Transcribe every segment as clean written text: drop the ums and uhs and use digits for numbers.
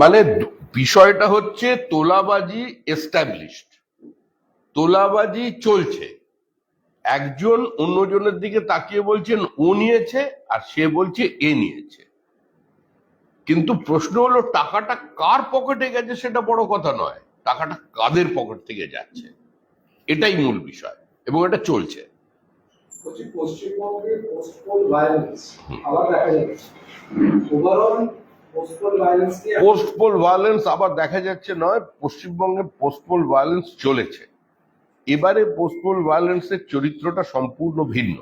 মানে বিষয়টা হচ্ছে তোলাবাজি এস্টাবলিশড, তোলাবাজি চলছে, একজন অন্যজনের দিকে তাকিয়ে বলছেন ও নিয়েছে আর সে বলছে এ নিয়েছে, কিন্তু প্রশ্ন হলো টাকাটা কার পকেটে গেছে সেটা বড় কথা নয়, টাকাটা কাদের পকেট থেকে যাচ্ছে এটাই মূল বিষয়, এবং এটা চলছে। পশ্চিমবঙ্গে পোস্টপোল ভায়োলেন্স আবার দেখা যাচ্ছে, ওভারঅল পোস্টপোল ভায়োলেন্স আবার দেখা যাচ্ছে নয়, পশ্চিমবঙ্গে পোস্টপোল ভায়োলেন্স চলেছে। এবারে পোস্টপোল ভায়োলেন্সের চরিত্রটা সম্পূর্ণ ভিন্ন।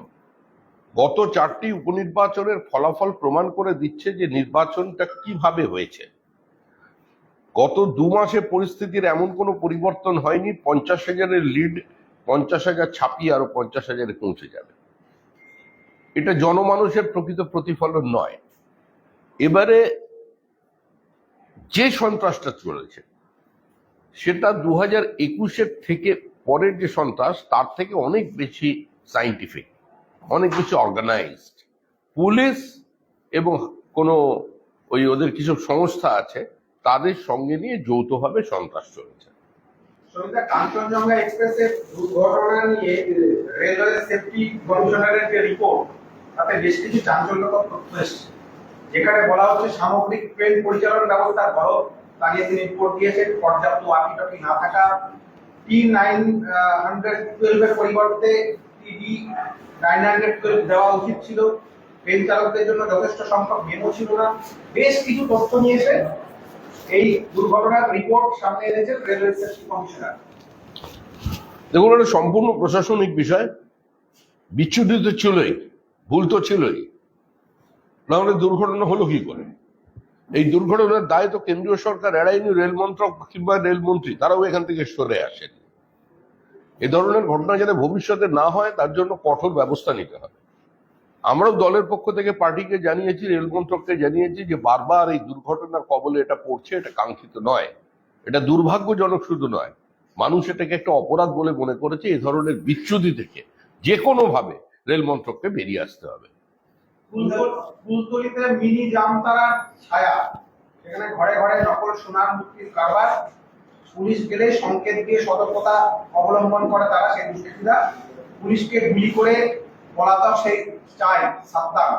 গত 4টি উপনির্বাচনের ফলাফল প্রমাণ করে দিচ্ছে যে নির্বাচনটা কিভাবে হয়েছে। গত 2 মাসে পরিস্থিতির এমন কোনো পরিবর্তন হয়নি 50,000-এর লিড 50,000 ছাপিয়ে আরো 50,000-এ পৌঁছে যাবে। এটা জনমানুষের প্রকৃত প্রতিফলন নয়। এবারে যে সন্ত্রাসটা চলেছে সেটা 2021-এর থেকে পরের যে সন্ত্রাস তার থেকে অনেক বেশি সাইন্টিফিক, অনেক বেশি অর্গানাইজড। পুলিশ এবং কোনো ওদের কিছু সংস্থা আছে তাদের সঙ্গে নিয়ে যৌথভাবে সন্ত্রাস চলেছে। কাঞ্চনজঙ্ঘা এক্সপ্রেসের দুর্ঘটনা নিয়ে রেলওয়ে সেফটি কমিশনারের যে রিপোর্ট তাতে বেশ কিছু চাঞ্চল্যকর তথ্য এসেছে, যেখানে বলা হচ্ছে সামগ্রিক ট্রেন পরিচালন ব্যবস্থার বরফ তা নিয়ে তিনি রিপোর্ট দিয়েছেন, পর্যাপ্ত ওয়াকিটকি না থাকা, T912 এর পরিবর্তে TD912 দেওয়া উচিত ছিল, ট্রেন চালকদের জন্য যথেষ্ট সংখ্যক মেমো ছিল না, বেশ কিছু তথ্য নিয়েছে এই দুর্ঘটনার রিপোর্ট সামনে এনেছেন রেলওয়ে সেফটি কমিশনার। দেখুন, এটা সম্পূর্ণ প্রশাসনিক বিষয়, বিচ্যুতি তো ছিলই, ভুল তো ছিলই, নাহলে দুর্ঘটনা হলো কি করে? এই দুর্ঘটনার দায় তো কেন্দ্রীয় সরকার এড়ায়নি, রেল মন্ত্রক কিংবা রেলমন্ত্রী তারাও এখান থেকে সরে আসেন। এ ধরনের ঘটনা যাতে ভবিষ্যতে না হয় তার জন্য কঠোর ব্যবস্থা নিতে হবে। আমরাও দলের পক্ষ থেকে পার্টিকে জানিয়েছি, রেল মন্ত্রককে জানিয়েছি যে বারবার এই দুর্ঘটনার কবলে এটা পড়ছে, এটা কাঙ্ক্ষিত নয়, এটা দুর্ভাগ্যজনক শুধু নয়, মানুষ এটাকে একটা অপরাধ বলে মনে করেছে। এই ধরনের বিচ্যুতি থেকে যে কোনো ভাবে রেল মন্ত্রককে বেরিয়ে আসতে হবে। ফুলতলিতে মিনি জামতারার ছায়া, সেখানে ঘরে ঘরে নকল সোনার মুক্তির কারবার, পুলিশ গেলে সংকেত দিয়ে সতর্কতা অবলম্বন করে তারা, সেই দুষ্কৃতীরা পুলিশকে গুলি করে পলাতক সেই চাই সাবধান।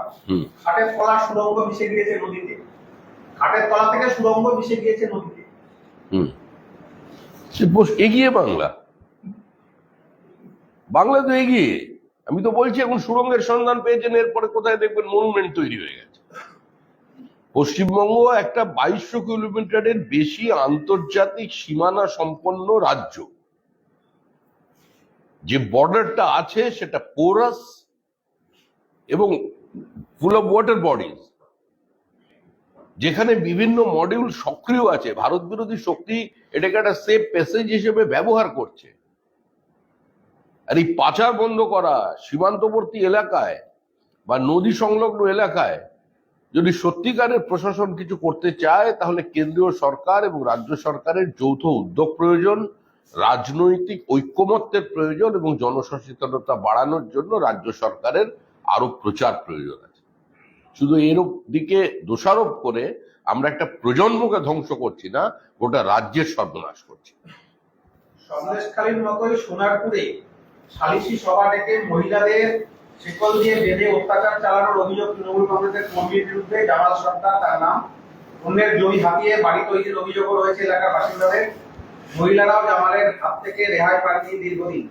খাটের তলা সুড়ঙ্গ মিশে গিয়েছে নদীতে, খাটের তলা থেকে সুড়ঙ্গ মিশে গিয়েছে নদীতে। এগিয়ে বাংলা, বাংলা তো এগিয়ে। আমি তো বলছি এখন সুড়ঙ্গের সন্ধান পেয়েছেন, এরপরে কোথায় দেখবেন মনুমেন্ট তৈরি হয়ে গেছে। পশ্চিমবঙ্গ একটা 2200 কিলোমিটারের বেশি আন্তর্জাতিক সীমানা সম্পন্ন রাজ্য। যে বর্ডারটা আছে সেটা পোরাস এবং ফুল অফ ওয়াটার বডিজ, যেখানে বিভিন্ন মডিউল সক্রিয় আছে। ভারত বিরোধী শক্তি এটাকে একটা সেফ প্যাসেজ হিসেবে ব্যবহার করছে। আর এই পাচার বন্ধ করা সীমান্তবর্তী এলাকায় বা নদী সংলগ্ন এলাকায় যদি সত্যিকারের প্রশাসন কিছু করতে চায় তাহলে কেন্দ্রীয় সরকার এবং রাজ্য সরকারের যৌথ উদ্যোগ প্রয়োজন, রাজনৈতিক ঐক্যমত্যের প্রয়োজন এবং জনসচেতনতা বাড়ানোর জন্য রাজ্য সরকারের আরো প্রচার প্রয়োজন আছে। শুধু এর দিকে দোষারোপ করে আমরা একটা প্রজন্মকে ধ্বংস করছি না, গোটা রাজ্যের সর্বনাশ করছি। সন্দেশখালীর মতোই সোনারপুরে সালিশি সভা ডেকে মহিলাদের শিকল দিয়ে বেঁধে অত্যাচার চালানোর অভিযোগ তৃণমূল কংগ্রেসের কর্মীর বিরুদ্ধে। জামাল সরকার তার নাম, অন্যের জমি হাতিয়ে বাড়ি তৈরির অভিযোগও রয়েছে এলাকার বাসিন্দাদের। মহিলারাও জামালের হাত থেকে রেহাই পাননি দীর্ঘদিন।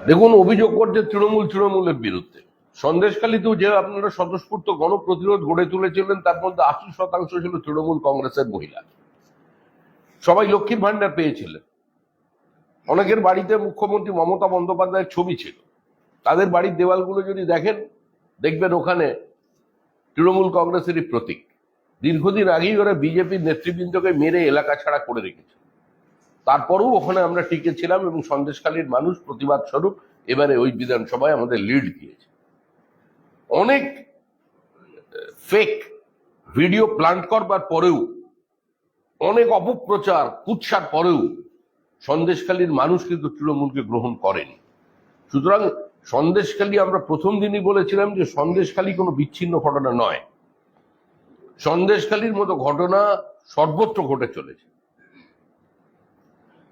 দেখুন, অভিযোগ করছে তৃণমূলের বিরুদ্ধে। সন্দেশখালীতেও যে আপনারা স্বতঃস্ফূর্ত গণপ্রতিরোধ গড়ে তুলেছিলেন তার মধ্যে 80% ছিল তৃণমূল কংগ্রেসের মহিলা। সবাই লক্ষ্মীর ভান্ডার পেয়েছিলেন। অনেকের বাড়িতে মুখ্যমন্ত্রী মমতা বন্দ্যোপাধ্যায়ের ছবি ছিল। তাদের বাড়ির দেওয়ালগুলো যদি দেখেন দেখবেন ওখানে তৃণমূল কংগ্রেসেরই প্রতীক। দীর্ঘদিন আগেই ওরা বিজেপির নেতৃবৃন্দকে মেরে এলাকা ছাড়া করে রেখেছে। তারপরেও ওখানে আমরা টিকে ছিলাম এবং সন্দেশখালীর মানুষ প্রতিবাদ স্বরূপ এবারে ওই বিধানসভায় আমাদের লিড দিয়েছে। অনেক ফেক ভিডিও প্লান্ট করবার পরেও, অনেক অপপ্রচার কুৎসার পরেও সন্দেশখালীর মানুষ কিন্তু তৃণমূলকে গ্রহণ করেনি। সুতরাং সন্দেশখালী, আমরা প্রথম দিনই বলেছিলাম যে সন্দেশখালী কোনো বিচ্ছিন্ন ঘটনা নয়। সন্দেশখালীর মতো ঘটনা সর্বত্র ঘটে চলেছে।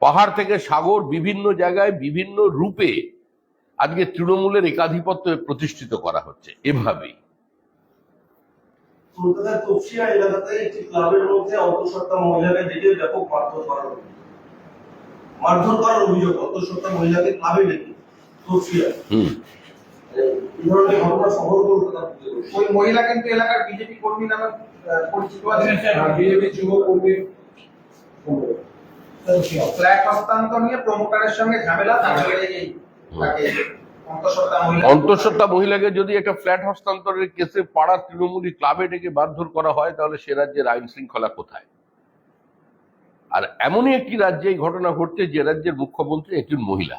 পাহাড় থেকে সাগর বিভিন্ন জায়গায় বিভিন্ন রূপে আজকে তৃণমূলের একাধিপত্য প্রতিষ্ঠিত করা হচ্ছে এভাবেই। কলকাতার তপসিয়া এলাকাতে একটি ক্লাবের মধ্যে অন্তঃসত্ত্বা মহিলাকে ডেকে ব্যাপক মারধর করার অভিযোগ। অন্তঃসত্ত্বা মহিলাকে ক্লাবে ডেকে তপসিয়া এই ধরনের ঘটনা শহর কলকাতার মধ্যে ঘটছে। ওই মহিলা কিন্তু এলাকার বিজেপি কর্মী নামে পরিচিত আছেন। বিজেপি যুব কর্মী ফ্ল্যাট হস্তান্তর নিয়ে প্রমোটারের সঙ্গে ঝামেলা, তারপরে এই তাকে অন্তঃসত্ত্বা মহিলাকে যদি একটা ফ্ল্যাট হস্তান্তরের কেসে পাড়ার তৃণমূলী ক্লাবে ডেকে মারধর করা হয়, তাহলে সে রাজ্যের আইন শৃঙ্খলা কোথায়? আর এমনই একটি রাজ্যে এই ঘটনা ঘটছে যে রাজ্যের মুখ্যমন্ত্রী একজন মহিলা।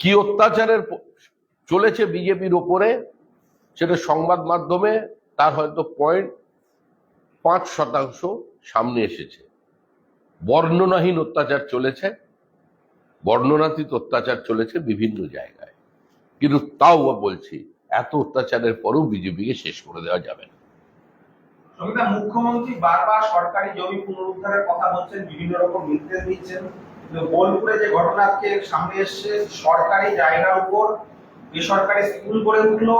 কি অত্যাচারের চলেছে বিজেপির ওপরে সেটা সংবাদ মাধ্যমে তার হয়তো 0.5% সামনে এসেছে। বর্ণনাহীন অত্যাচার চলেছে, বর্ণনাতীত অত্যাচার চলেছে বিভিন্ন জায়গায়, কিন্তু তাও বলছি এত অত্যাচারের পরেও বিজেপিকে শেষ করে দেওয়া যাবে না। মুখ্যমন্ত্রী বারবার সরকারি জমি পুনরুদ্ধারের কথা বলছেন, বিভিন্ন রকম নির্দেশ দিচ্ছেন। বোলপুরে যে ঘটনা আজকে সামনে এসছে, সরকারি জায়গার উপর বেসরকারি স্কুল গড়ে উঠলো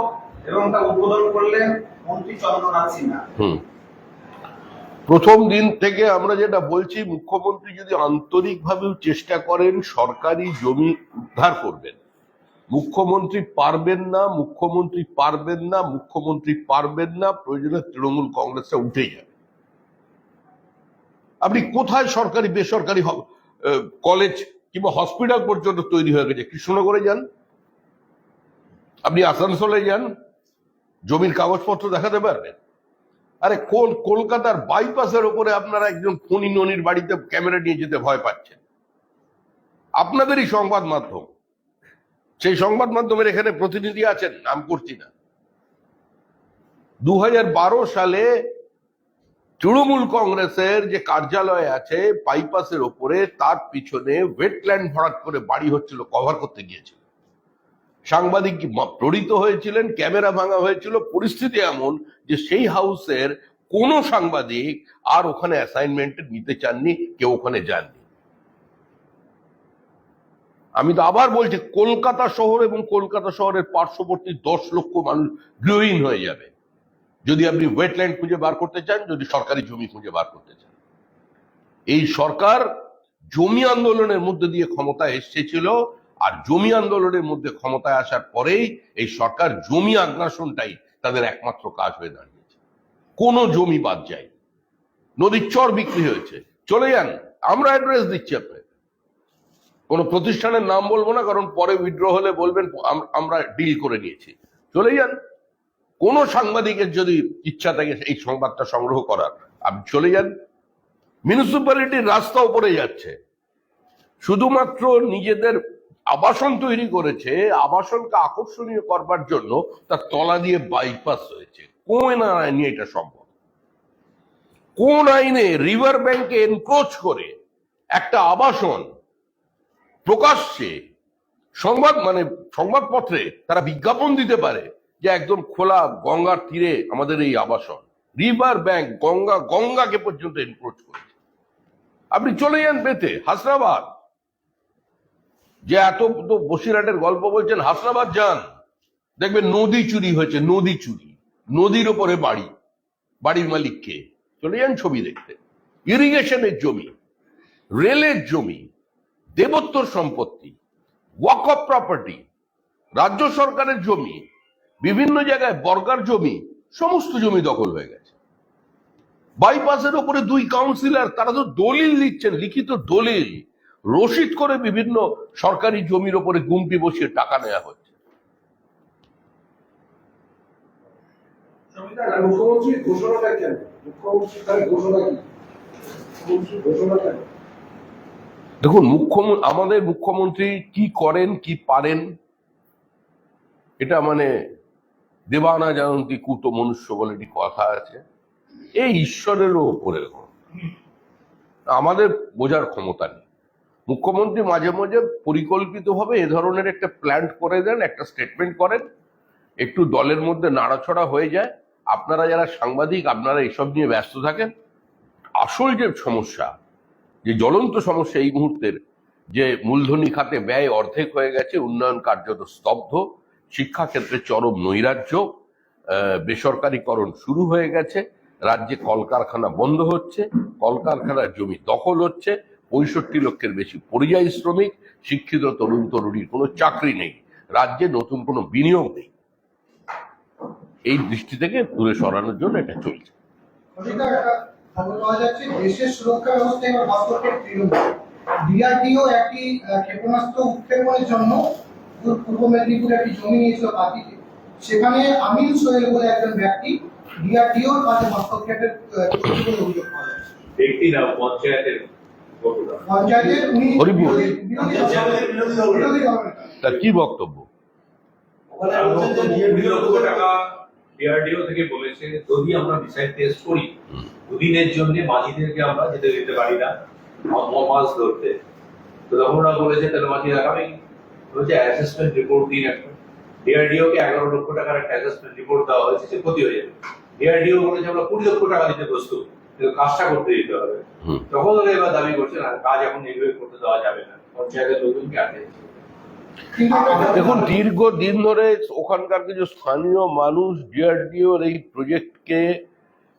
এবং তা উদ্বোধন করলেন মন্ত্রী চন্দ্রনাথ সিনহা। প্রথম দিন থেকে আমরা যেটা বলছি, মুখ্যমন্ত্রী যদি আন্তরিকভাবে চেষ্টা করেন সরকারি জমি উদ্ধার করবেন, মুখ্যমন্ত্রী পারবেন না, মুখ্যমন্ত্রী পারবেন না, মুখ্যমন্ত্রী পারবেন না, প্রয়োজনে তৃণমূল কংগ্রেসটা উঠে যাবে। আপনি কোথায় সরকারি বেসরকারি কলেজ কিংবা হসপিটাল পর্যন্ত তৈরি হয়ে গেছে? কৃষ্ণনগরে যান, আপনি আসানসোলে যান, জমির কাগজপত্র দেখাতে পারবেন। আরে কলকাতার বাইপাসের উপরে আপনারা একজন ফণী ননির বাড়িতে ক্যামেরা নিয়ে যেতে ভয় পাচ্ছেন। আপনাদেরই সংবাদ মাধ্যম, সেই সংবাদ মাধ্যমের এখানে প্রতিনিধি আছেন, নাম করছি না। 2012 সালে তৃণমূল কংগ্রেসের যে কার্যালয় আছে বাইপাসের ওপরে, তার পিছনে ওয়েটল্যান্ড ভরাট করে বাড়ি হচ্ছিল, কভার করতে গিয়েছিল। সাংবাদিক প্রণীত হয়েছিলেন, ক্যামেরা ভাঙা হয়েছিল। পরিস্থিতি এমন যে সেই হাউসের কোনো সাংবাদিক আর ওখানে অ্যাসাইনমেন্ট নিতে চাননি, কেউ ওখানে যাননি। আমি তো আবার বলছি, কলকাতা শহর এবং কলকাতা শহরের পার্শ্ববর্তী 10 লক্ষ মানুষ গৃহহীন হয়ে যাবে যদি আপনি ওয়েটল্যান্ড খুঁজে বার করতে চান, যদি সরকারি জমি খুঁজে বার করতে চান। এই সরকার জমি আন্দোলনের মধ্যে দিয়ে ক্ষমতায় এসেছিল, আর জমি আন্দোলনের মধ্যে ক্ষমতায় আসার পরেই এই সরকার জমি আগ্রাসনটাই তাদের একমাত্র কাজ হয়ে দাঁড়িয়েছে। কোনো জমি বাদ যায়, নদীর চর বিক্রি হয়েছে, চলে যান, আমরা অ্যাড্রেস দিচ্ছি আপনাকে। কোনো প্রতিষ্ঠানের নাম বলবো না, কারণ পরে উইথড্র হলে বলবেন আমরা ডিল করে নিয়েছি। চলে যান, কোন সাংবাদিকের যদি ইচ্ছা থাকে এই সংবাদটা সংগ্রহ করার, আপনি চলে যান। মিউনিসিপ্যালিটির রাস্তা উপরে যাচ্ছে, শুধুমাত্র নিজেদের আবাসন তৈরি করেছে, আবাসনকে আকর্ষণীয় করবার জন্য তার তলা দিয়ে বাইপাস হয়েছে। কোন আইনে এটা সম্ভব? কোন আইনে রিভার ব্যাংকে এনক্রোচ করে একটা আবাসন প্রকাশ্যে সংবাদপত্রে তারা বিজ্ঞাপন দিতে পারে যে একদম খোলা গঙ্গার তীরে আমাদের এই আবাসন? রিভার ব্যাংক, গঙ্গাকে পর্যন্ত এনক্রোচ করেছে। আপনি চলে যান পেতে হাসনাবাদ, যে এত বসিরহাটের গল্প বলছেন, হাসনাবাদ যান, দেখবেন নদী চুরি হয়েছে, নদী চুরি, নদীর ওপরে বাড়ি, বাড়ির মালিক কে? চলে যান ছবি দেখতে। ইরিগেশনের জমি, রেলের জমি, দেবোত্তর সম্পত্তি, ওয়াক অফ প্রপার্টি, রাজ্য সরকারের জমি, বিভিন্ন জায়গায় বর্গার জমি, সমস্ত জমি দখল হয়ে গেছে। বাইপাসের উপরে 2 কাউন্সিলর, তারা তো দলিল দিচ্ছেন, লিখিত দলিল, রসিদ করে বিভিন্ন সরকারি জমির উপরে গুমটি বসিয়ে টাকা নেওয়া হচ্ছে। মুখ্যমন্ত্রীর ঘোষণাটা কেন? মুখ্যমন্ত্রীর তার ঘোষণা কি? ঘোষণা কেন? দেখুন, আমাদের মুখ্যমন্ত্রী কি করেন, কি পারেন, এটা দেবানা জানন্তি কুত মনুষ্য বলে একটি কথা আছে। এই ঈশ্বরেরও ওপরে আমাদের বোঝার ক্ষমতা নেই। মুখ্যমন্ত্রী মাঝে মাঝে পরিকল্পিতভাবে এ ধরনের একটা প্ল্যান করে দেন, একটা স্টেটমেন্ট করেন, একটু দলের মধ্যে নাড়াছড়া হয়ে যায়, আপনারা যারা সাংবাদিক আপনারা এসব নিয়ে ব্যস্ত থাকেন। আসল যে সমস্যা, যে জ্বলন্ত সমস্যা এই মুহূর্তের, যে মূলধনী খাতে ব্যয় অর্ধেক হয়ে গেছে, উন্নয়ন কার্যত স্তব্ধ, শিক্ষাক্ষেত্রে চরম নৈরাজ্য, বেসরকারীকরণ শুরু হয়ে গেছে, রাজ্যে কলকারখানা বন্ধ হচ্ছে, কলকারখানার জমি দখল হচ্ছে, 65 লক্ষের বেশি পরিযায়ী শ্রমিক, শিক্ষিত তরুণ তরুণীর কোনো চাকরি নেই, রাজ্যে নতুন কোনো বিনিয়োগ নেই। এই দৃষ্টি থেকে দূরে সরানোর জন্য এটা চলছে। অধিকার একটা খবর পাওয়া যাচ্ছে, দেশের সুরক্ষা ব্যবস্থা এবার হস্তক্ষেপ তৃণমূল। ডিআরডিও একটি ক্ষেপণাস্ত্র উৎক্ষেপণের জন্য পূর্ব মেদিনীপুরে একটি জমি নিয়েছিল পাতিতে। সেখানে আমিন সোহেল বলে একজন ব্যক্তি ডিআরডিওর কাছে হস্তক্ষেপের অভিযোগ পাওয়া যাচ্ছে। ব্যক্তি না, পঞ্চায়েতের ঘটনা। পঞ্চায়েতের উনি হরিপুর। বিরোধী দলের তার কি বক্তব্য? ওখানে বলছেন যে 2 লক্ষ টাকা ডিআরডিও থেকে বলেছে যদি আমরা মিসাইল টেস্ট করি দুদিনের জন্য মাঝিদেরকে আমরা যেতে দিতে পারি না মাছ ধরতে। তো তখন ওরা বলেছে তাহলে মাঝি রাখাবেই, বলছে অ্যাসেসমেন্ট রিপোর্ট দিন একটা। ডিআরডিও কে 11 লক্ষ টাকার একটা অ্যাসেসমেন্ট রিপোর্ট দেওয়া হয়েছে, সে ক্ষতি হয়ে যাবে। ডিআরডিও বলেছে আমরা 20 লক্ষ টাকা দিতে প্রস্তুত, কিন্তু কাজটা করতে দিতে হবে। তখন ওরা এবার দাবি করছে না, কাজ এখন নির্বাহী করতে দেওয়া যাবে না, পঞ্চায়েতের লোকজনকে আটকে দিচ্ছে। দেখুন, দীর্ঘ দিন ধরে ওখানকার কিছু স্থানীয় মানুষ ডিআরডিওর এই প্রজেক্টকে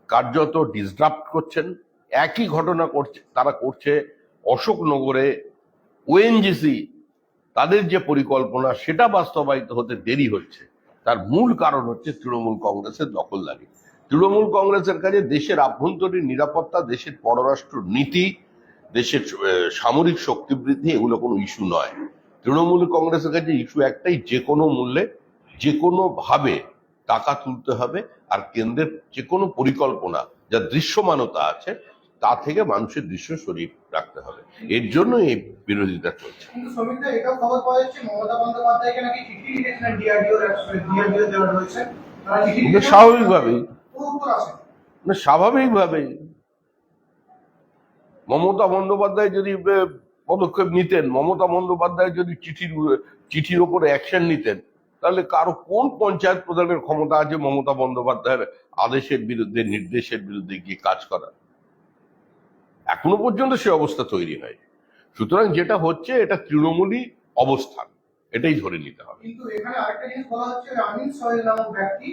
কার্যত ডিসরাপ্ট করছেন। একই ঘটনা করছে তারা করছে অশোকনগরে। ওএনজিসি তাদের যে পরিকল্পনা সেটা বাস্তবায়িত হতে দেরি হচ্ছে, তার মূল কারণ হচ্ছে তৃণমূল কংগ্রেসের দখলদারি। তৃণমূল কংগ্রেসের কাছে দেশের আভ্যন্তরীণ নিরাপত্তা, দেশের পররাষ্ট্র নীতি, দেশের সামরিক শক্তি বৃদ্ধি এগুলো কোনো ইস্যু নয়। তৃণমূল কংগ্রেসের কাছে ইস্যু একটাই, যে কোনো মূল্যে যে কোনো ভাবে টাকা তুলতে হবে, আর কেন্দ্রের যে কোনো পরিকল্পনা যা দৃশ্যমানতা আছে তা থেকে মানুষের দৃশ্য সরিয়ে রাখতে হবে। এর জন্য এই বিরোধিতা চলছে। কিন্তু শ্রমিকরা এটাও খবর পাওয়া যাচ্ছে মমতা বন্দ্যোপাধ্যায়কে নাকি চিঠি লিখেছিলেন ডিআরডিও যারা রয়েছেন, তারা চিঠি কিন্তু লিখেছেন, স্বাভাবিকভাবেই কোনো উত্তর আসে স্বাভাবিকভাবেই মমতা বন্দ্যোপাধ্যায় যদি পদক্ষেপ নিতেন, মমতা বন্দ্যোপাধ্যায় যদি চিঠির ওপরে অ্যাকশন নিতেন, তাহলে কারো কোন পঞ্চায়েত প্রধানের ক্ষমতা আছে মমতা বন্দ্যোপাধ্যায়ের আদেশের বিরুদ্ধে, নির্দেশের বিরুদ্ধে গিয়ে কাজ করার? এখনো পর্যন্ত সে অবস্থা তৈরি হয়। সুতরাং যেটা হচ্ছে এটা তৃণমূলই অবস্থান, এটাই ধরে নিতে হবে। কিন্তু এখানে আরেকটা জিনিস বলা হচ্ছে, আমিন সোহেল নামক ব্যক্তি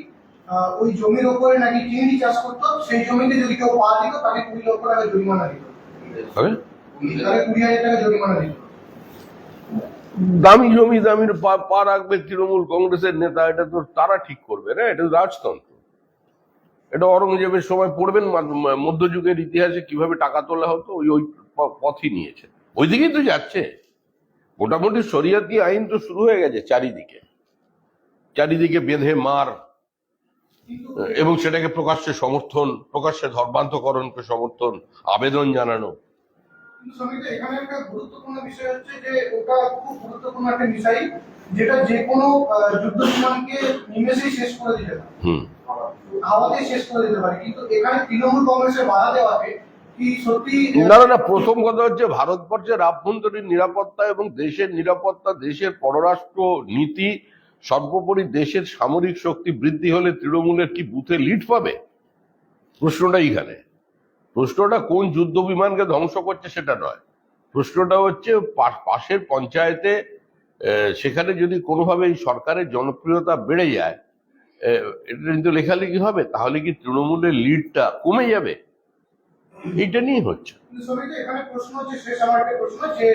ওই জমির ওপরে নাকি চিংড়ি চাষ করতো, সেই জমিতে যদি কেউ পা দিত তাকে 20 লক্ষ টাকা জরিমানা দিত, হবে তাহলে 20,000 টাকা জরিমানা দিত। দামি জমি দামির পা রাখবে তৃণমূল কংগ্রেসের নেতা, এটা তো তারা ঠিক করবে না, এটা রাজতন্ত্র। এটা অরঙ্গজেবের সময় পড়বেন মধ্যযুগের ইতিহাসে কিভাবে টাকা তোলা হতো, ওই পথই নিয়েছে, ওই দিকেই তো যাচ্ছে। মোটামুটি শরিয়াতি আইন তো শুরু হয়ে গেছে চারিদিকে বেঁধে মার, এবং সেটাকে প্রকাশ্যে সমর্থন, প্রকাশ্যে ধর্মান্তকরণকে সমর্থন, আবেদন জানানো। কিন্তু শ্রমিকরা এখানে একটা গুরুত্বপূর্ণ বিষয় হচ্ছে যে ওটা খুব গুরুত্বপূর্ণ একটা মিসাইল, যেটা যে কোনো যুদ্ধ বিমানকে নিমেষেই শেষ করে দিতে পারে, হাওয়াতে শেষ করে দিতে পারে। কিন্তু এখানে তৃণমূল কংগ্রেসের বাধা দেওয়াতে কি সত্যি? না, প্রথম কথা হচ্ছে ভারতবর্ষের আভ্যন্তরীণ নিরাপত্তা এবং দেশের নিরাপত্তা, দেশের পররাষ্ট্র নীতি, সর্বোপরি দেশের সামরিক শক্তি বৃদ্ধি হলে তৃণমূলের কি বুথে লিড পাবে? প্রশ্নটা এইখানে। প্রশ্নটা কোন যুদ্ধ বিমানকে ধ্বংস করছে সেটা নয়, প্রশ্নটা হচ্ছে পাশের পঞ্চায়েতে সেখানে যদি কোনোভাবে এই সরকারের জনপ্রিয়তা বেড়ে যায়, এটা কিন্তু লেখালেখি হবে, তাহলে কি তৃণমূলের লিডটা কমে যাবে? এইটা নিয়ে হচ্ছে। কিন্তু শ্রমিকরা এখানে প্রশ্ন হচ্ছে, শেষ আমার একটা প্রশ্ন যে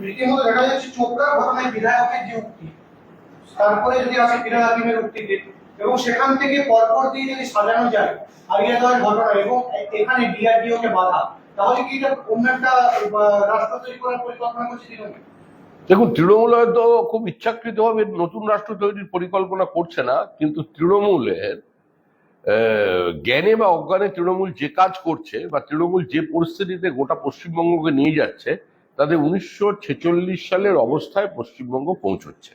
রীতিমতো দেখা যাচ্ছে চোপড়ার ঘটনায় বিধায়কের যে উক্তি, তারপরে যদি আসে ফিরহাদ হাকিমের উক্তিতে, এবং সেখান থেকে পরপর দিয়ে যদি সাজানো যায় আলিয়াদহের ঘটনা এবং এখানে ডিআরডিও কে বাধা, তাহলে কি এটা অন্য একটা রাষ্ট্র তৈরি করার পরিকল্পনা করছে তৃণমূল? দেখুন, তৃণমূল হয়তো খুব ইচ্ছাকৃতভাবে নতুন রাষ্ট্র তৈরির পরিকল্পনা করছে না, কিন্তু তৃণমূলের জ্ঞানে বা অজ্ঞানে তৃণমূল যে কাজ করছে বা তৃণমূল যে পরিস্থিতিতে গোটা পশ্চিমবঙ্গকে নিয়ে যাচ্ছে, তাদের 1946 সালের অবস্থায় পশ্চিমবঙ্গ পৌঁছচ্ছে।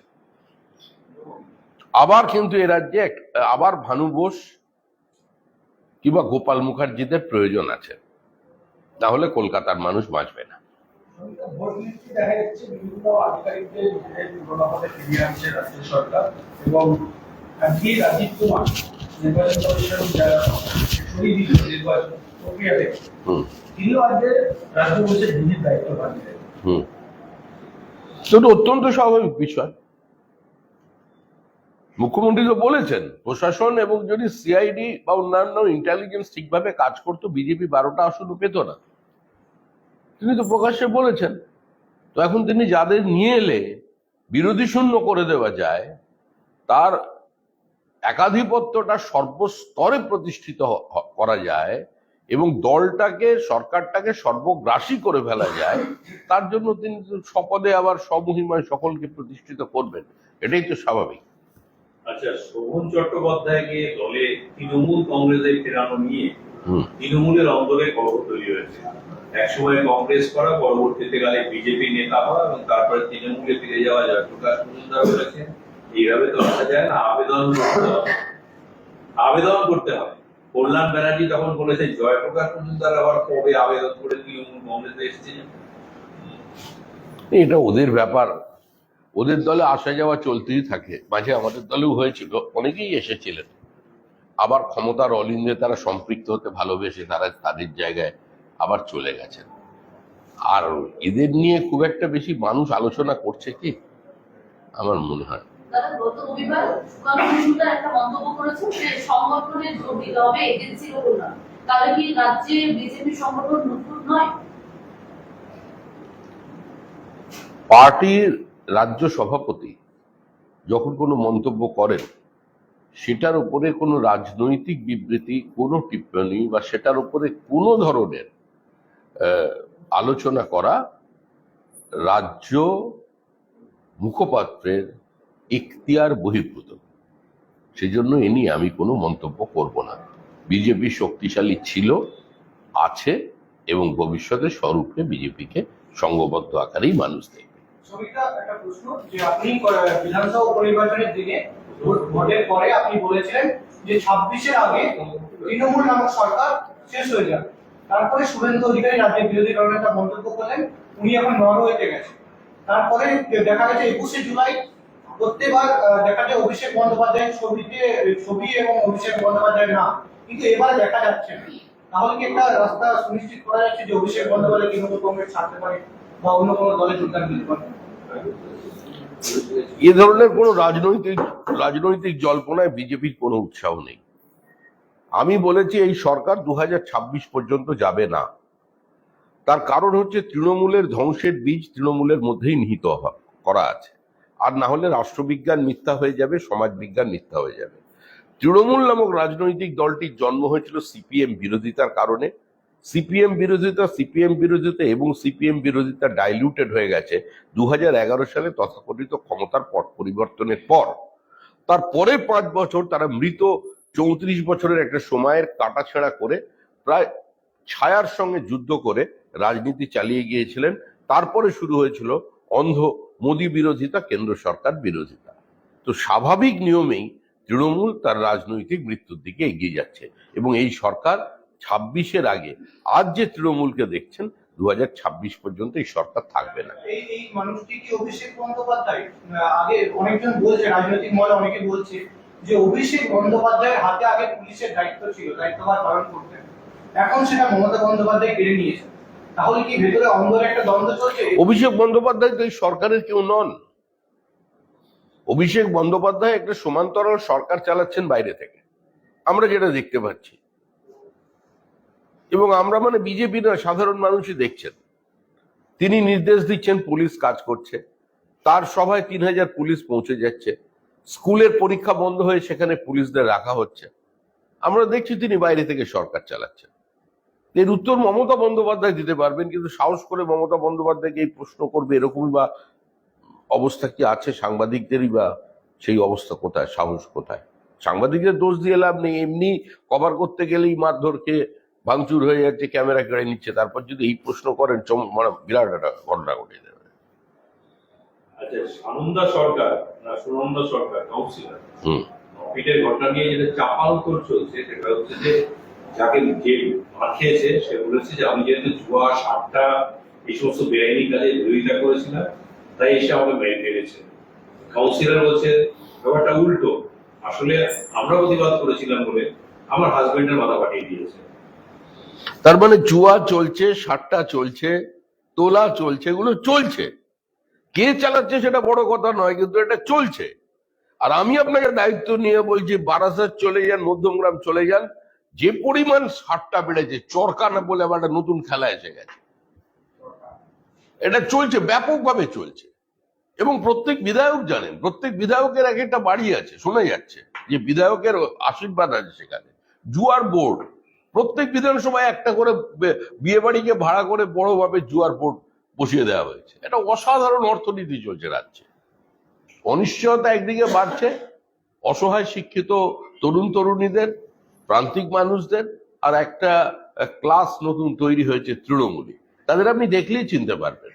আবার কিন্তু এ রাজ্যে আবার ভানু বোস কিংবা গোপাল মুখার্জিদের প্রয়োজন আছে, তাহলে কলকাতার মানুষ বাঁচবে না। ভোট লিস্টে দেখা যাচ্ছে বিভিন্ন আধিকারিকদের ঘটনাপথে ফিরিয়ে আনছে রাজ্য সরকার, এবং আজকে রাজীব কুমার নির্বাচন কমিশন সরিয়ে দিল নির্বাচন প্রক্রিয়াতে, হুম তিনিও আজকে রাজ্য পুলিশের ডিজির দায়িত্ব পান দিলেন। হুম সেটা অত্যন্ত স্বাভাবিক বিষয়। মুখ্যমন্ত্রী তো বলেছেন প্রশাসন এবং যদি সিআইডি বা অন্যান্য ইন্টেলিজেন্স ঠিকভাবে কাজ করতো বিজেপি 12টা আসনও পেত না। তিনি তো প্রকাশ্যে বলেছেন। তো এখন তিনি যাদের নিয়ে এলে বিরোধী শূন্য করে দেওয়া যায়, তার একাধিপত্যটা সর্বস্তরে প্রতিষ্ঠিত করা যায় এবং দলটাকে সরকারটাকে সর্বগ্রাসী করে ফেলা যায়, তার জন্য তিনি তো শপথে আবার স্বমহিমায় সকলকে প্রতিষ্ঠিত করবেন, এটাই তো স্বাভাবিক। আচ্ছা, শোভন চট্টোপাধ্যায়কে দলে তৃণমূল কংগ্রেসে ফেরানো নিয়ে তৃণমূলের অন্তরে কলহ তৈরি হয়েছে। একসময় কংগ্রেস করা, পরবর্তীতে কালে বিজেপি নেতা হওয়া এবং তারপরে তৃণমূলে ফিরে যাওয়া জয়প্রকাশ মজুমদার বলেছেন এইভাবে তো আসা যায় না, আবেদন করতে হবে। কল্যাণ ব্যানার্জি তখন বলেছে জয়প্রকাশ মজুমদার আবার কবে আবেদন করে তৃণমূল কংগ্রেসে এসেছে। এটা ওদের ব্যাপার, ওদের দলে আসা যাওয়া চলতেই থাকে। মাঝে আমাদের দলেও হয়েছিল, অনেকেই এসেছিলেন, আবার ক্ষমতার অলিন্দে তারা সম্পৃক্ত হতে ভালোবেসে তারা তাদের জায়গায় আবার চলে গেছেন। আর এদের নিয়ে খুব একটা বেশি মানুষ আলোচনা করছে কি আমার মনে হয়। দাদা, গত রবিবার সুকান্ত মজুমদার একটা মন্তব্য করেছেন যে সংগঠনে জোর দিতে হবে, এজেন্সির ওপর না। তাহলে কি রাজ্যে বিজেপি সংগঠন নতুন নয়? পার্টির রাজ্য সভাপতি যখন কোনো মন্তব্য করেন, সেটার উপরে কোনো রাজনৈতিক বিবৃতি, কোনো টিপ্পনী বা সেটার উপরে কোনো ধরনের আলোচনা করা রাজ্য মুখপাত্রের এখতিয়ার বহির্ভূত। সেজন্য এ নিয়ে আমি কোনো মন্তব্য করব না। বিজেপি শক্তিশালী ছিল, আছে এবং ভবিষ্যতে স্বরূপে বিজেপিকে সংঘবদ্ধ আকারেই মানুষ দেখবে। শ্রমিকরা একটা প্রশ্ন, যে আপনি বিধানসভা উপনির্বাচনের দিনে ভোটের পরে আপনি বলেছিলেন যে 26-এর আগে তৃণমূল নামক সরকার শেষ হয়ে যাবে। তারপরে শুভেন্দু অধিকারী রাজ্যের বিরোধী দলনেতা মন্তব্য করলেন উনি এখন নরওয়েতে গেছেন। তারপরে দেখা গেছে 21শে জুলাই প্রত্যেকবার দেখা যায় অভিষেক বন্দ্যোপাধ্যায়ের ছবি এবং অভিষেক বন্দ্যোপাধ্যায়ের নাম, কিন্তু এবারে দেখা যাচ্ছে না। তাহলে কি একটা রাস্তা সুনিশ্চিত করা যাচ্ছে যে অভিষেক বন্দ্যোপাধ্যায় তৃণমূল কংগ্রেস ছাড়তে পারে বা অন্য কোনো দলে যোগদান দিতে পারে? এ ধরনের কোনো রাজনৈতিক জল্পনায় বিজেপির কোনো উৎসাহ নেই। আমি বলেছি এই সরকার 2026 পর্যন্ত যাবে না। তার কারণ হচ্ছে তৃণমূলের ধ্বংসের বীজ তৃণমূলের মধ্যেই নিহিত করা আছে। আর না হলে রাষ্ট্রবিজ্ঞান মিথ্যা হয়ে যাবে, সমাজবিজ্ঞান মিথ্যা হয়ে যাবে। তৃণমূল নামক রাজনৈতিক দলটির জন্ম হয়েছিল সিপিএম বিরোধিতার কারণে। সিপিএম বিরোধিতা এবং সিপিএম বিরোধিতা ডাইলিউটেড হয়ে গেছে 2011 সালে তথাকথিত ক্ষমতার পট পরিবর্তনের পর। তারপরে 5 বছর তারা মৃত 34 বছরের একটা সময়ের কাটাছেঁড়া করে প্রায় ছায়ার সঙ্গে যুদ্ধ করে রাজনীতি চালিয়ে গিয়েছিলেন। তারপরে শুরু হয়েছিল অন্ধ মোদী বিরোধিতা, কেন্দ্র সরকার বিরোধিতা। তো স্বাভাবিক নিয়মেই তৃণমূল তার রাজনৈতিক মৃত্যুর দিকে এগিয়ে যাচ্ছে এবং এই সরকার 26-এর আগে আজ যে তৃণমূলকে দেখছেন 2026 পর্যন্ত এই সরকার থাকবে না। এই মানুষটি কি অভিষেক বন্দ্যোপাধ্যায়? আগে অনেকজন বলছে, রাজনৈতিক মহলে অনেকে বলছে যে অভিষেক বন্দ্যোপাধ্যায়ের হাতে আগে পুলিশের দায়িত্ব ছিল, দায়িত্বভার পালন করতেন, এখন সেটা মমতা বন্দ্যোপাধ্যায় কেড়ে নিয়েছে। তাহলে কি ভেতরে অন্দরে একটা দ্বন্দ্ব চলছে? অভিষেক বন্দ্যোপাধ্যায় তো এই সরকারের কেউ নন। অভিষেক বন্দ্যোপাধ্যায় একটা সমান্তরাল সরকার চালাচ্ছেন বাইরে থেকে, আমরা যেটা দেখতে পাচ্ছি। এবং আমরা মানে বিজেপি না, সাধারণ মানুষই দেখছেন। তিনি নির্দেশ দিচ্ছেন, পুলিশ কাজ করছে, তার সভায় 3000 পুলিশ পৌঁছে যাচ্ছে। স্কুলের পরীক্ষা বন্ধ হয়ে সেখানে পুলিশদের রাখা হচ্ছে। আমরা দেখছি তিনি বাইরে থেকে সরকার চালাচ্ছেন। এর উত্তর মমতা বন্দ্যোপাধ্যায় দিতে পারবেন, কিন্তু সাহস করে মমতা বন্দ্যোপাধ্যায়কে এই প্রশ্ন করবে এরকমই বা অবস্থা কি আছে? সাংবাদিকদেরই বা সেই অবস্থা কোথায়, সাহস কোথায়? সাংবাদিকদের দোষ দিয়ে লাভ নেই, এমনি কভার করতে গেলেই মারধরকে ভাঙচুর হয়ে যাচ্ছে, ক্যামেরা কেড়ে নিচ্ছে, তারপর যদি এই প্রশ্ন করেন মানে বিরাট একটা ঘটনা ঘটে যাবে। আচ্ছা, সুনন্দা সরকার কাউন্সিলর পিটের ঘটনা নিয়ে যেটা চাপান্তর চলছে সেটা হচ্ছে যে যাকে যে মার খেয়েছে সে বলেছে যে আমি যেহেতু জুয়া, সাতটা এই সমস্ত বেআইনি কাজে বিরোধিতা করেছিলাম তাই এসে আমাকে মেরে ফেলেছে। কাউন্সিলর বলছে ব্যাপারটা উল্টো, আসলে আমরা প্রতিবাদ করেছিলাম বলে আমার হাজবেন্ডের মাথা পাঠিয়ে দিয়েছে। তার মানে জুয়া চলছে, সাট্টা চলছে, তোলা চলছে, এগুলো চলছে। কে চালাচ্ছে সেটা বড় কথা নয়, কিন্তু এটা চলছে। আর আমি আপনাকে দায়িত্ব নিয়ে বলছি, বারাসাত চলে যান, মধ্যমগ্রাম চলে যান, যে পরিমাণ সাট্টা বেড়েছে, চরকা না বলে আবার একটা নতুন খেলা এসে গেছে। এটা চলছে, ব্যাপকভাবে চলছে। এবং প্রত্যেক বিধায়ক জানেন, প্রত্যেক বিধায়কের এক একটা বাড়ি আছে, শোনা যাচ্ছে যে বিধায়কের আশীর্বাদ আছে সেখানে। জুয়ার বোর্ড, প্রত্যেক বিধানসভায় একটা করে বিয়ে বাড়িকে ভাড়া করে বড়ভাবে জুয়ার বোর্ড বসিয়ে দেওয়া হয়েছে। এটা অসাধারণ অর্থনীতি চলছে রাজ্যে। অনিশ্চয়তা একদিকে বাড়ছে, অসহায় শিক্ষিত তরুণ তরুণীদের, প্রান্তিক মানুষদের, আর একটা ক্লাস নতুন তৈরি হয়েছে তৃণমূলী। তাদের আপনি দেখলেই চিনতে পারবেন।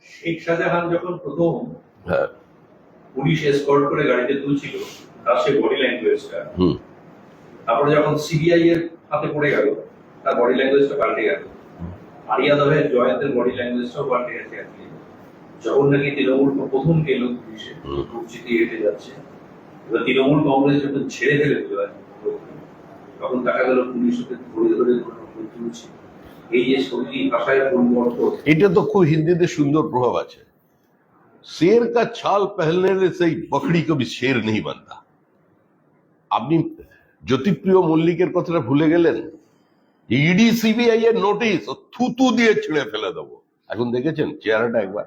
শেখ শাহজাহান যখন প্রথম হ্যাঁ, পুলিশ এসকর্ট করে গাড়িতে তুলছিল, তার সে বডি ল্যাঙ্গুয়েজটা, হুম, তারপরে যখন সিবিআই এর হাতে পড়ে গেল, তার বডি ল্যাঙ্গুয়েজটা পাল্টে গেল। আরিয়া দভের জয়ন্তের বডি ল্যাঙ্গুয়েজটাও পাল্টে গেছে। যখন নাকি তৃণমূল প্রথম এলো পুলিশে, রূপচিতি হেঁটে যাচ্ছে, এবার তৃণমূল কংগ্রেস যখন ছেড়ে ফেলে দিল, তখন দেখা গেল পুলিশ ওকে ধরে ধরে তুলছে। এই যে শক্তি ভাষায় পরিবর্তন, এটা তো খুব হিন্দিতে সুন্দর প্রভাব আছে। शेर का छाल पहनने से ही बकरी कभी शेर नहीं बनता। আপনি জ্যোতিপ্রিয় মল্লিকের কথাটা ভুলে গেলেন। ইডি সিবিআই এর নোটিশ থুতু দিয়ে ছিঁড়ে ফেলে দেবো। এখন দেখেছেন চেহারাটা একবার?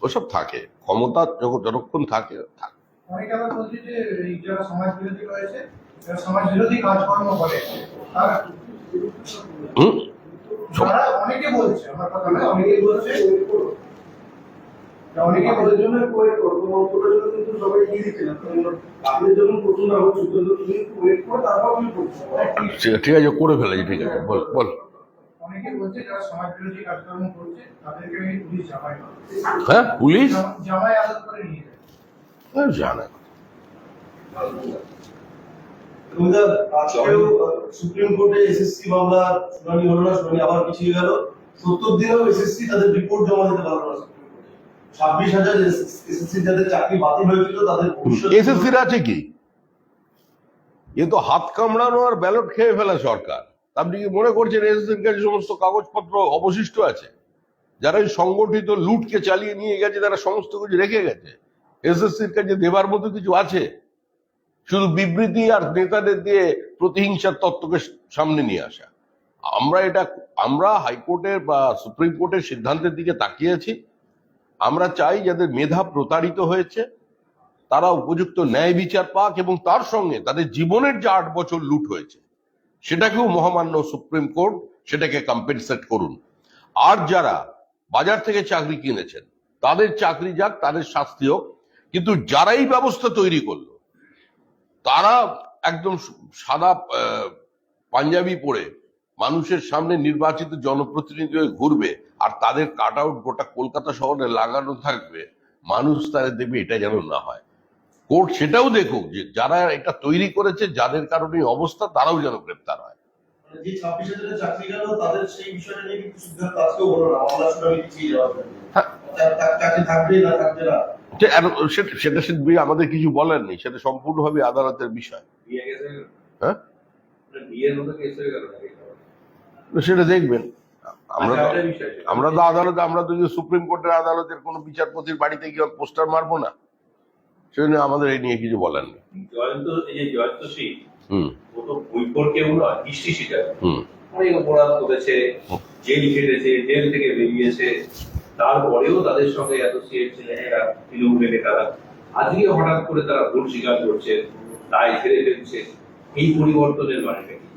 ওসব থাকে, ক্ষমতা যতক্ষণ থাকে থাকে। অনেকে আবার বলছে যে এই যারা সমাজ বিরোধী রয়েছে, যারা সমাজ বিরোধী কাজকর্ম করে, তারা হুম, তারা অনেকে বলছে, আমার কথা নয়, অনেকে বলছে, অনেকে আমাদের বলছে জন্য ওয়েট করবো, মন্তব্যের জন্য কিন্তু সবাই দিয়ে দিচ্ছে না। আপনি যখন প্রথম হচ্ছে তুমি ওয়েট করো, তারপর তুমি করছো। ঠিক আছে, করে ফেলেছি, ঠিক আছে, বল বল। অনেকে বলছে যারা সমাজ বিরোধী কাজকর্ম করছে তাদেরকে নাকি পুলিশ জামাই করে। হ্যাঁ, পুলিশ জামাই আদর করে নিয়ে যায়। জানে। আজকেও সুপ্রিম কোর্টে এসএসসি মামলা শুনানি হলো না, শুনানি আবার পিছিয়ে গেল। 70 দিনেও এসএসসি তাদের রিপোর্ট জমা দিতে পারলো না। 26,000 এসএসসি যাদের চাকরি বাতিল হয়েছিল তাদের এসএসসির আছে কি? এ তো হাত কামড়ানো আর ব্যালট খেয়ে ফেলা সরকার। আপনি কি মনে করছেন এসএসসির কাছে সমস্ত কাগজপত্র অবশিষ্ট আছে? যারা এই সংগঠিত লুটকে চালিয়ে নিয়ে গেছে, তারা সমস্ত কিছু রেখে গেছে। এসএসসির কাছে দেবার মতো কিছু আছে? শুধু বিবৃতি আর নেতাদের দিয়ে প্রতিহিংসার তত্ত্বকে সামনে নিয়ে আসা। আমরা হাইকোর্টের বা সুপ্রিম কোর্টের সিদ্ধান্তের দিকে তাকিয়ে আছি। আমরা চাই যাদের মেধা প্রতারিত হয়েছে তারা উপযুক্ত ন্যায় বিচার পাক, এবং তার সঙ্গে তাদের জীবনের যে 8 বছর লুট হয়েছে সেটাকেও মহামান্য সুপ্রিম কোর্ট সেটাকে কম্পেনসেট করুন। আর যারা বাজার থেকে চাকরি কিনেছেন তাদের চাকরি যাক, তাদের শাস্তি হোক, কিন্তু যারা এই ব্যবস্থা তৈরি করলো তারা একদম সাদা পাঞ্জাবি পরে মানুষের সামনে নির্বাচিত জনপ্রতিনিধি হয়ে ঘুরবে, আর তাদের কাট আউট গোটা কলকাতা শহরে লাগানো থাকবে, মানুষ তাদের দেবে, এটা যেন না হয়। কোর্ট সেটাও দেখুক যে যারা এটা তৈরি করেছে, যাদের কারণে এই অবস্থা, তারাও যেন গ্রেপ্তার হয়। যে 26,000 চাকরি গেল তাদের সেই বিষয়টা নিয়ে কিন্তু সিদ্ধান্ত আজকেও বলো না, মামলা শুনানি পিছিয়ে যাওয়ার জন্য। চাকরি থাকবে না থাকবে না সেটা আমাদের কিছু বলার নেই, সেটা সম্পূর্ণভাবে আদালতের বিষয়। বিয়ে গেছে, হ্যাঁ, বিয়ের মতো কেস হয়ে গেল নাকি? সেটা দেখবেন। আমরা আচ্ছা, একটা বিষয় সেটা- আমরা তো আদালতে, আমরা তো সুপ্রিম কোর্টের আদালতের কোন বিচারপতির বাড়িতে গিয়ে পোস্টার মারবো না, সেজন্য আমাদের এই নিয়ে কিছু বলার নেই। এই যে জয়ন্ত সিং, হুম, ও তো বৈপর কেউ নয়, হিস্ট্রি শিটার। হুম, অনেক অপরাধ করেছে, জেল খেটেছে, জেল থেকে বেরিয়েছে, তারপরেও তাদের সঙ্গে অ্যাসোসিয়েট ছিলেন এরা তৃণমূলের নেতারা। আজকে হঠাৎ করে তারা ভুল স্বীকার করছে, দায় ছেড়ে ফেলছে। এই পরিবর্তনের মানেটা কি?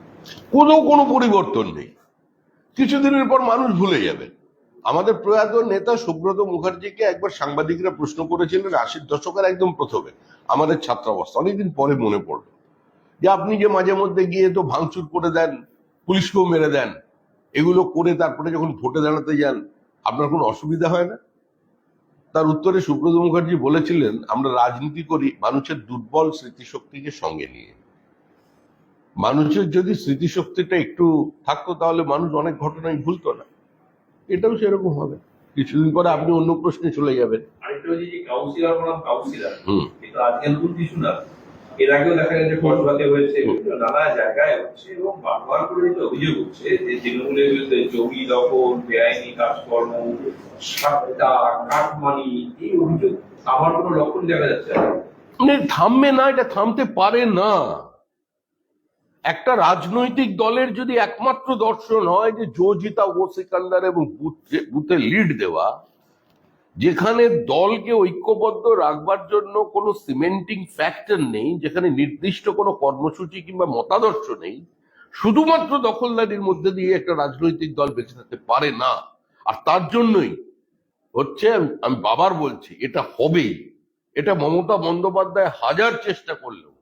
কোনো পরিবর্তন নেই। কিছুদিনের পর মানুষ ভুলে যাবে। আমাদের প্রয়াত নেতা সুব্রত মুখার্জিকে একবার সাংবাদিকরা প্রশ্ন করেছিলেন 80-র দশকের একদম প্রথমে, আমাদের ছাত্রাবস্থা, অনেকদিন পরে মনে পড়লো যে আপনি যে মাঝে মধ্যে গিয়ে তো ভাঙচুর করে দেন, পুলিশকেও মেরে দেন, এগুলো করে তারপরে যখন ভোটে দাঁড়াতে যান আপনার কোনো অসুবিধা হয় না? তার উত্তরে সুব্রত মুখার্জি বলেছিলেন, আমরা রাজনীতি করি মানুষের দুর্বল স্মৃতিশক্তিকে সঙ্গে নিয়ে। মানুষের যদি স্মৃতিশক্তিটা একটু থাকতো তাহলে মানুষ অনেক ঘটনাই ভুলতো না। এটাও সেরকম হবে, কিছুদিন পরে আপনি অন্য প্রশ্নে চলে যাবেন। আরেকটা হচ্ছে যে কাউন্সিলর বনাম কাউন্সিলর, হুম। এই তো আজকে নতুন কিছু না। এর আগেও দেখা গেছে কসবাতে হয়েছে, নানা জায়গায় হচ্ছে, এবং বারবার করে যেটা অভিযোগ হচ্ছে যে তৃণমূলের বিরুদ্ধে জমি দখল, বেআইনি কাজকর্ম, সাপটা, কাটমানি, এই অভিযোগ আমার কোনো লক্ষণ দেখা যাচ্ছে না। মানে থামবে না, এটা থামতে পারে না। একটা রাজনৈতিক দলের যদি একমাত্র দর্শন হয় যে জো জিতা ও সিকান্দার এবং বুথে লিড দেওয়া, যেখানে দলকে ঐক্যবদ্ধ রাখবার জন্য কোনো সিমেন্টিং ফ্যাক্টর নেই, যেখানে নির্দিষ্ট কোনো কর্মসূচি কিংবা মতাদর্শ নেই, শুধুমাত্র দখলদারির মধ্যে দিয়ে একটা রাজনৈতিক দল বেঁচে থাকতে পারে না। আর তার জন্যই হচ্ছে, আমি বাবার বলছি, এটা হবেই। এটা মমতা বন্দ্যোপাধ্যায় হাজার চেষ্টা করলেও,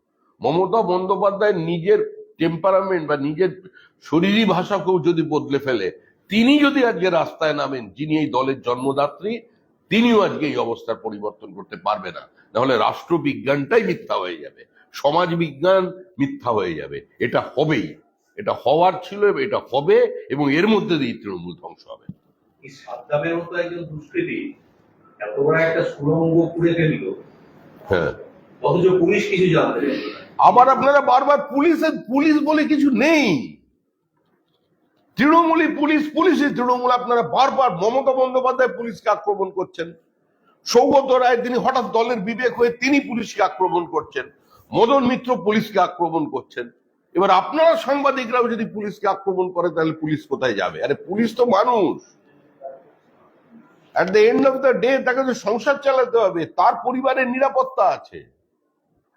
মমতা বন্দ্যোপাধ্যায় নিজের টেম্পারামেন্ট বা নিজের শরীরী ভাষাকেও যদি বদলে ফেলে, তিনি যদি আজকে রাস্তায় নামেন, যিনি এই দলের জন্মদাত্রী, তিনিও আজকে এই অবস্থার পরিবর্তন করতে পারবে না। নাহলে রাষ্ট্রবিজ্ঞানটাই মিথ্যা হয়ে যাবে, সমাজ বিজ্ঞান মিথ্যা হয়ে যাবে। এটা হবেই, এটা হওয়ার ছিল, এটা হবে, এবং এর মধ্যে দিয়ে তৃণমূল ধ্বংস হবে। এই সাদ্দামের মতো একজন দুষ্কৃতী এত বড় একটা সুড়ঙ্গ পুড়ে ফেললো, হ্যাঁ, অথচ পুলিশ কিছু জানতে পারল না। আবার আপনারা বারবার পুলিশ বলে কিছু নেই, তৃণমূলী পুলিশই তৃণমূল। আপনারা বারবার মমতা বন্দ্যোপাধ্যায় পুলিশকে আক্রমণ করছেন, সৌগত রায় তিনি হঠাৎ দলের বিবেক হয়ে তিনি পুলিশকে আক্রমণ করছেন, মদন মিত্র পুলিশকে আক্রমণ করছেন। এবার আপনারা সাংবাদিকরাও যদি পুলিশকে আক্রমণ করে, তাহলে পুলিশ কোথায় যাবে? আরে পুলিশ তো মানুষ, at the end of the day তাকে তো সংসার চালাতে হবে, তার পরিবারের নিরাপত্তা আছে।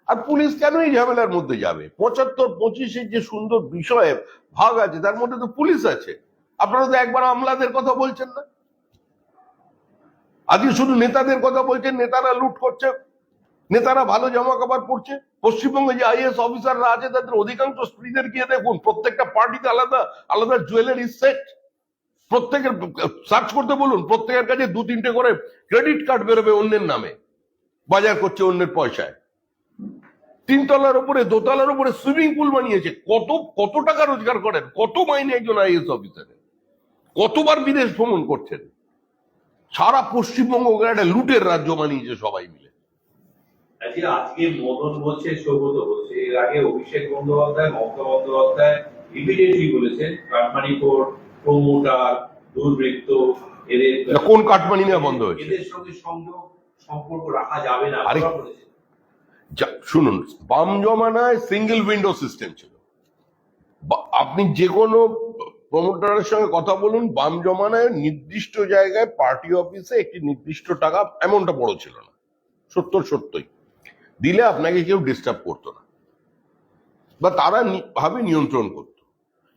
আর পুলিশ কেন এই ঝামেলার মধ্যে যাবে? 75-25 যে সুন্দর বিষয়ে ভাগ আছে, তার মধ্যে তো পুলিশ আছে। আপনারা তো একবার আমলাদের কথা বলছেন না, আজকে শুধু নেতাদের কথা বলছেন। নেতারা লুট করছে, নেতারা ভালো জামা কাপড় পরছে। পশ্চিমবঙ্গে যে আইএস অফিসাররা আছে, তাদের অধিকাংশ স্ত্রীদের গিয়ে দেখুন, প্রত্যেকটা পার্টিতে আলাদা আলাদা জুয়েলারি সেট। প্রত্যেকের সার্চ করতে বলুন, প্রত্যেকের কাছে 2-3টে করে ক্রেডিট কার্ড বেরোবে অন্যের নামে, বাজার করছে অন্যের পয়সায়। 3 তলার উপরে, 2 তলার উপরে সুইমিং পুল বানিয়েছে। কত টাকা রোজগার করেন, কত মাইনে একজন আইএস অফিসারের, কতবার বিদেশ ভ্রমণ করছেন। সারা পশ্চিমবঙ্গ একটা লুটের রাজ্য বানিয়েছে সবাই মিলে। আজকে মদন বলছে, সৌগত বলছে, এর আগে অভিষেক বন্দ্যোপাধ্যায়, মমতা বন্দ্যোপাধ্যায় ইমিডিয়েটলি বলেছেন কাটমানি কোড, প্রমোটার, দুর্বৃত্ত, এদের কোন কাটমানি নেওয়া বন্ধ হয়েছে? এদের সঙ্গে সম্পর্ক রাখা যাবে না। আরে শুনুন, বাম জমানায় সিঙ্গেল উইন্ডো সিস্টেম ছিল। আপনি যে কোনো প্রমোটারের সঙ্গে কথা বলুন, বাম জমানায় নির্দিষ্ট জায়গায় পার্টি অফিসে একটি নির্দিষ্ট টাকা, এমনটা বড় ছিল না, 70 দিলে আপনাকে কেউ ডিস্টার্ব করতো না, বা তারা ভাবে নিয়ন্ত্রণ করত।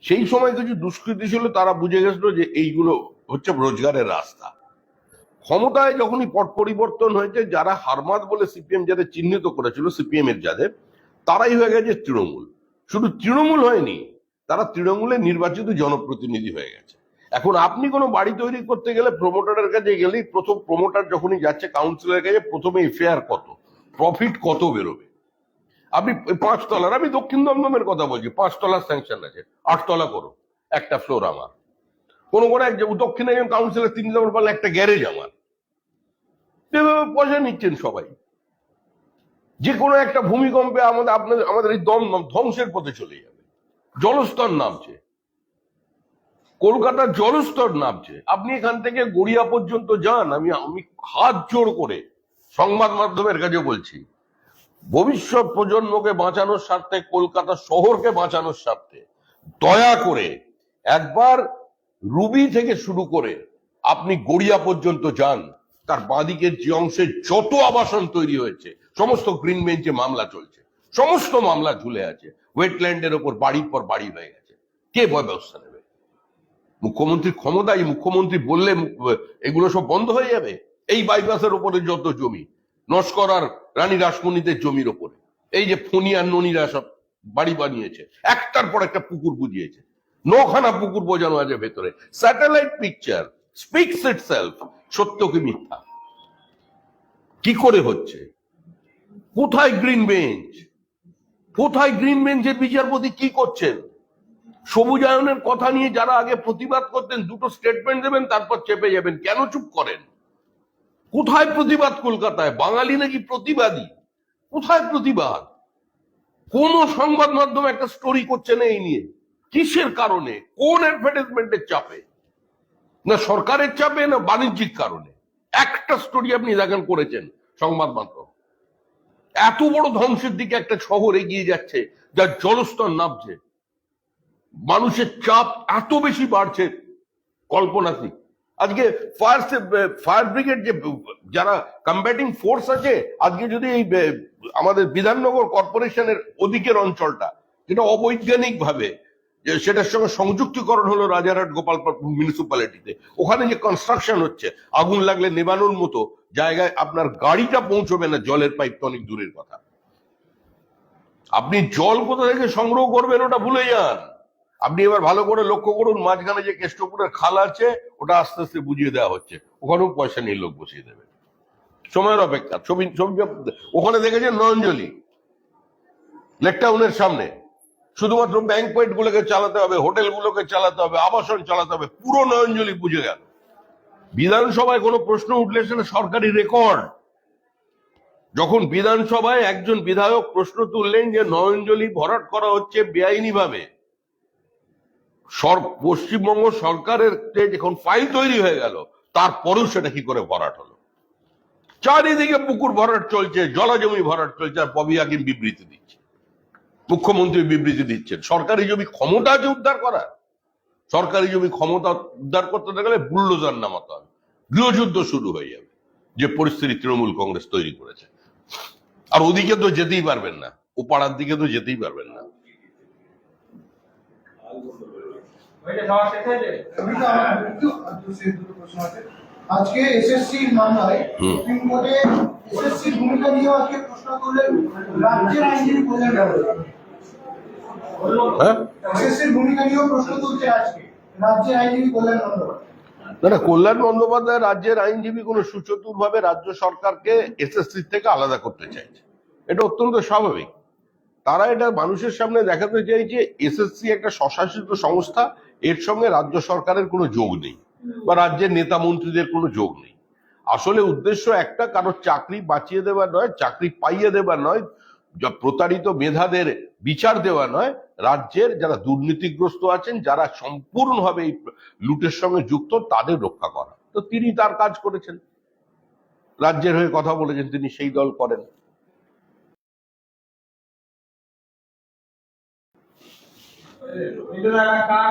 সেই সময় কিছু দুষ্কৃতী ছিল, তারা বুঝে গেছিল যে এইগুলো হচ্ছে রোজগারের রাস্তা। ক্ষমতায় যখনই পট পরিবর্তন হয়েছে, যারা হারমাদ বলে সিপিএম যাদের চিহ্নিত করেছিল, সিপিএম এর যাদের, তারাই হয়ে গেছে তৃণমূল। শুধু তৃণমূল হয়নি, তারা তৃণমূলের নির্বাচিত জনপ্রতিনিধি হয়ে গেছে। এখন আপনি কোনো বাড়ি তৈরি করতে গেলে প্রমোটারের কাছে গেলেই, প্রথম প্রমোটার যখনই যাচ্ছে কাউন্সিলরের কাছে, প্রথমে এফআইআর কত, প্রফিট কত বেরোবে। আপনি 5 তলার, আমি দক্ষিণ দমদমের কথা বলছি, 5 তলার স্যাংশন আছে, 8 তলা করো, একটা ফ্লোর আমার। কোনো দক্ষিণে একজন কাউন্সিলর 3 নম্বর পারলে একটা গ্যারেজ আমার। এভাবে পয়সা নিচ্ছেন সবাই। যে কোনো একটা ভূমিকম্পে আমাদের এই দমদম ধ্বংসের পথে চলে যাবে। জলস্তর নামছে, কলকাতার জলস্তর নামছে। আপনি এখান থেকে গড়িয়া পর্যন্ত যান, আমি হাত জোর করে সংবাদ মাধ্যমের কাছে বলছি, ভবিষ্যৎ প্রজন্মকে বাঁচানোর স্বার্থে, কলকাতা শহরকে বাঁচানোর স্বার্থে, দয়া করে একবার রুবি থেকে শুরু করে আপনি গড়িয়া পর্যন্ত যান। তার বাঁদিকের যে অংশে যত আবাসন তৈরি হয়েছে, সমস্ত গ্রিন বেঞ্চে মামলা চলছে, সমস্ত মামলা ঝুলে আছে, ওয়েটল্যান্ডের ওপর বাড়ির পর বাড়ি হয়ে গেছে। কে ব্যবস্থা নেবে? মুখ্যমন্ত্রীর ক্ষমতা, এই মুখ্যমন্ত্রী বললে এগুলো সব বন্ধ হয়ে যাবে? এই বাইপাসের উপরে যত জমি, নস্কর আর রানী রাসমণিদের জমির ওপরে, এই যে ফণি আর ননিরা সব বাড়ি বানিয়েছে, একটার পর একটা পুকুর বুঝিয়েছে, 9খানা পুকুর বোঝানো আছে ভেতরে। স্যাটেলাইট পিকচার স্পিকস ইটসেলফ, সত্য কি মিথ্যা কি করে হচ্ছে? কোথায় গ্রিন বেঞ্চ? কোথায় গ্রিন বেঞ্চের বিচারপতি কি করছেন? সবুজায়নের কথা নিয়ে যারা আগে প্রতিবাদ করতেন, দুটো স্টেটমেন্ট দেবেন, তারপর চেপে যাবেন। কেন চুপ করেন? কোথায় প্রতিবাদ? কলকাতায় বাঙালি নাকি প্রতিবাদী? কোথায় প্রতিবাদ? কোন সংবাদ মাধ্যম একটা স্টোরি করছে না এই নিয়ে? কিসের কারণে? কোন অ্যাডভার্টাইজমেন্টের চাপে? না সরকারের চাপে, না বাণিজ্যিক কারণে? একটা স্টোরি আপনি দেখেন করেছেন সংবাদ মাধ্যম? এত বড় ধ্বংসের দিকে একটা শহর এগিয়ে যাচ্ছে, যার জলস্তর নামছে, মানুষের চাপ এত বেশি বাড়ছে, কল্পনাতীত। আজকে ফায়ার ব্রিগেড যে যারা কম্ব্যাটিং ফোর্স আছে, আজকে যদি এই আমাদের বিধাননগর কর্পোরেশনের ওদিকের অঞ্চলটা, যেটা অবৈজ্ঞানিক ভাবে যে সেটার সঙ্গে সংযুক্তিকরণ হলো রাজারহাট গোপালপুর মিউনিসিপ্যালিটিতে, ওখানে যে কনস্ট্রাকশন হচ্ছে, আগুন লাগলে নেবানোর মতো জায়গায় আপনার গাড়িটা পৌঁছবে না, জলের পাইপ তো অনেক দূরের কথা। আপনি জল কোথা থেকে সংগ্রহ করবেন ওটা ভুলে যান। আপনি এবার ভালো করে লক্ষ্য করুন, মাঝখানে যে কেষ্টপুরের খাল আছে, ওটা আস্তে আস্তে বুঝিয়ে দেওয়া হচ্ছে, ওখানেও পয়সা নিয়ে লোক বসিয়ে দেবে, সময়ের অপেক্ষা। ছবি ছবি ওখানে দেখেছেন নয়নজলি লেক টাউনের সামনে, শুধুমাত্র ব্যাংক পয়েন্ট গুলোকে চালাতে হবে, হোটেল গুলোকে চালাতে হবে, আবাসন চালাতে হবে, পুরো নয়নজলি বুঝে গেল। বিধানসভায় কোনো প্রশ্ন উঠলে সেটা সরকারি রেকর্ড। যখন বিধানসভায় একজন বিধায়ক প্রশ্ন তুললেন যে নয়নজলি ভরাট করা হচ্ছে বেআইনি ভাবে, পশ্চিমবঙ্গ সরকারের যখন ফাইল তৈরি হয়ে গেল, তারপরেও সেটা কি করে ভরাট হলো? চারিদিকে পুকুর ভরাট চলছে, জলাজমি ভরাট চলছে, আর ববি হাকিম বিবৃতি দিচ্ছে, মুখ্যমন্ত্রী বিবৃতি দিচ্ছেন। সরকারি জমি ক্ষমতা আছে উদ্ধার করার? সরকারি জমি ক্ষমতা উদ্ধার করতে গেলে বুলডোজার নামাতে হবে, গৃহযুদ্ধ শুরু হয়ে যাবে, যে পরিস্থিতি তৃণমূল কংগ্রেস তৈরি করেছে। আর ওদিকে তো যেতেই পারবেন না, ও পাড়ার দিকে তো যেতেই পারবেন না। আজকে এসএসসি মামলায় সুপ্রিম কোর্টে এসএসসি ভূমিকা নিয়ে আজকে প্রশ্ন করলেন রাজ্যের আইনজীবী কল্যাণ বন্দ্যোপাধ্যায়। এসএসসির ভূমিকা নিয়েও প্রশ্ন তুলছে আজকে রাজ্যের আইনজীবী কল্যাণ বন্দ্যোপাধ্যায়। না, কল্যাণ বন্দ্যোপাধ্যায় রাজ্যের আইনজীবী কোনো সুচতুর ভাবে রাজ্য সরকারকে এসএসসি থেকে আলাদা করতে চাইছে, এটা অত্যন্ত স্বাভাবিক। তারা এটা মানুষের সামনে দেখাতে চাইছে এসএসসি একটা স্বশাসিত সংস্থা, এর সঙ্গে রাজ্য সরকারের কোনো যোগ নেই, বা রাজ্যের নেতা মন্ত্রীদের কোনো যোগ নেই। আসলে উদ্দেশ্য একটা, কারোর চাকরি বাঁচিয়ে দেওয়া নয়, চাকরি পাইয়ে দেওয়া নয়, প্রতারিত মেধাদের বিচার দেওয়া নয়, রাজ্যের যারা দুর্নীতিগ্রস্ত আছেন, যারা সম্পূর্ণভাবে এই লুটের সঙ্গে যুক্ত, তাদের রক্ষা করা। তো তিনি তার কাজ করেছেন, রাজ্যের হয়ে কথা বলেছেন, তিনি সেই দল করেন। এলাকা